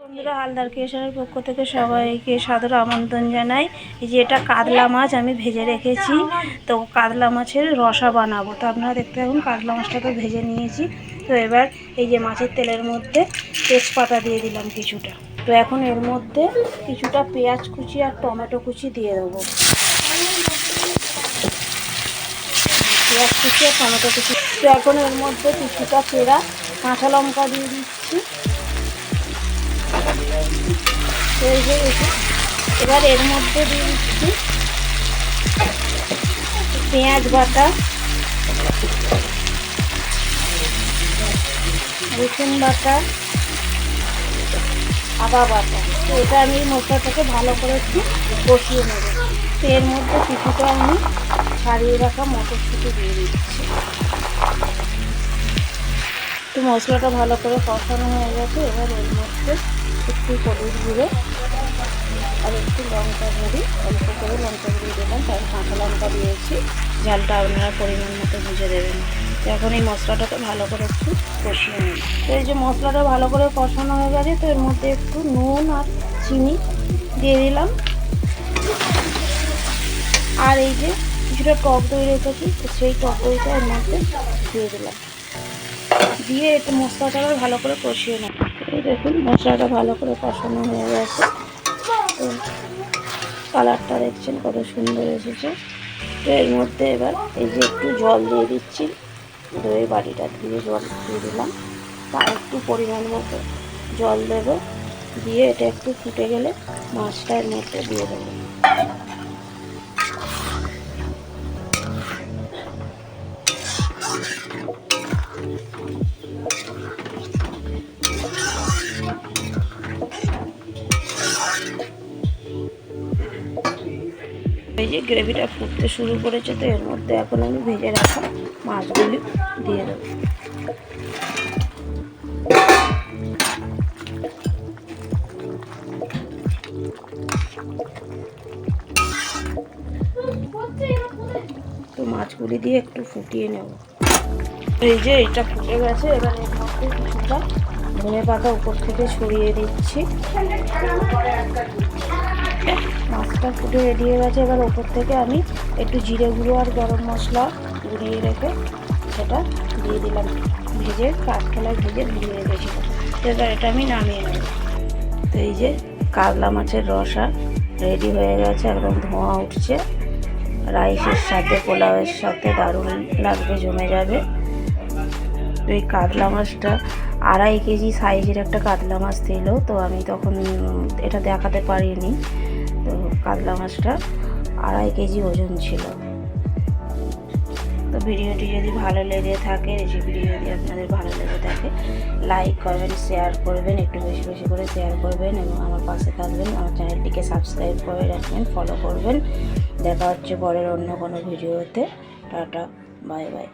বন্ধুরা, হালদার ক্রিয়েশনের পক্ষ থেকে সবাইকে সাদর আমন্ত্রণ জানাই। এই যে এটা কাতলা মাছ আমি ভেজে রেখেছি, তো কাতলা মাছের রসা বানাবো। তো আপনারা দেখতে থাকুন। কাতলা মাছটা তো ভেজে নিয়েছি, তো এবার এই যে মাছের তেলের মধ্যে তেজপাতা দিয়ে দিলাম কিছুটা। তো এখন এর মধ্যে কিছুটা পেঁয়াজ কুচি আর টমেটো কুচি দিয়ে দেবো। পেঁয়াজ কুচি আর টমেটো কুচি। তো এখন এর মধ্যে কিছুটা চেরা কাঁচা লঙ্কা দিয়ে দিচ্ছি। এবার এর মধ্যে দিয়ে দিচ্ছি পেঁয়াজ বাটা, রসুন বাটা, আদা বাটা। তো এটা আমি মশলাটাকে ভালো করে একটু কষিয়ে নেব। তো এর মধ্যে কিছুটা আমি ছাড়িয়ে রাখা মটরশুঁটি দিয়ে দিচ্ছি। তো মশলাটা ভালো করে কষানো হয়ে গেছে। এবার এর মধ্যে একটু হলুদ গুঁড়ো আর একটু লঙ্কা গুঁড়ি, অল্প করে লঙ্কা গুঁড়ি দিলাম, কারণ কাঁচা লঙ্কা দিয়েছি। ঝালটা আপনারা পরিমাণ মতো বুঝে দেবেন। তো এখন এই মশলাটাকে ভালো করে একটু কষিয়ে নেব। তো এই যে মশলাটা ভালো করে কষানো হয়ে গেছে, তো এর মধ্যে একটু নুন আর চিনি দিয়ে দিলাম। আর এই যে কিছুটা টক দই রেখেছি, তো সেই টক দইটা এর মধ্যে দিয়ে দিলাম। দিয়ে একটু মশলাটাকে ভালো করে কষিয়ে নেব। এই দেখুন মশলাটা ভালো করে কষানো হয়ে গেছে। তো কালারটা দেখছেন কত সুন্দর এসেছে। তো এর মধ্যে এবার এই যে একটু জল দিয়ে দিচ্ছি। দই বাটিটা ধুয়ে জল দিয়ে দিলাম। তার একটু পরিমাণ মতো জল দেব। দিয়ে এটা একটু ফুটে গেলে মাছটা এর মধ্যে দিয়ে দেবো। এই যে গ্রেভিটা ফুটতে শুরু করেছে, তো এর মধ্যে এখন আমি ভেজে রাখা মাছগুলি দিয়ে দেবো। তো মাছগুলি দিয়ে একটু ফুটিয়ে নেব। এই যে এটা ফুটে গেছে। এবার এর মধ্যে কিছুটা ধনে পাতা উপর থেকে ছড়িয়ে দিচ্ছি। মাছটা ফুটে রেডি হয়ে গেছে। এবার ওপর থেকে আমি একটু জিরে গুঁড়ো আর গরম মশলা গুঁড়িয়ে রেখে সেটা দিয়ে দিলাম। ভেজে কাঠখোলায় ভেজে ধুয়ে রেখেছিলাম। তো এবার এটা আমি নামিয়ে নেব। তো এই যে কাতলা মাছের রসা রেডি হয়ে গেছে, একদম ধোঁয়া উঠছে। রাইসের সাথে পোলাওয়ের সাথে দারুণ লাগবে, জমে যাবে। তো এই কাতলা মাছটা 2.5 কেজি সাইজের একটা কাতলা মাছ ছিল, তো আমি তখন এটা দেখাতে পারিনি। তো কাতলা মাছটা 2.5 কেজি ওজন ছিল। তো ভিডিওটি যদি ভালো লেগে থাকে, রেসিপিটি যদি আপনাদের ভালো লেগে থাকে, লাইক করবেন, শেয়ার করবেন, একটু বেশি বেশি করে শেয়ার করবেন এবং আমার পাশে থাকবেন। আমার চ্যানেলটিকে সাবস্ক্রাইব করে রাখবেন, ফলো করবেন। দেখা হচ্ছে পরের অন্য কোনো ভিডিওতে। Tata, bye bye.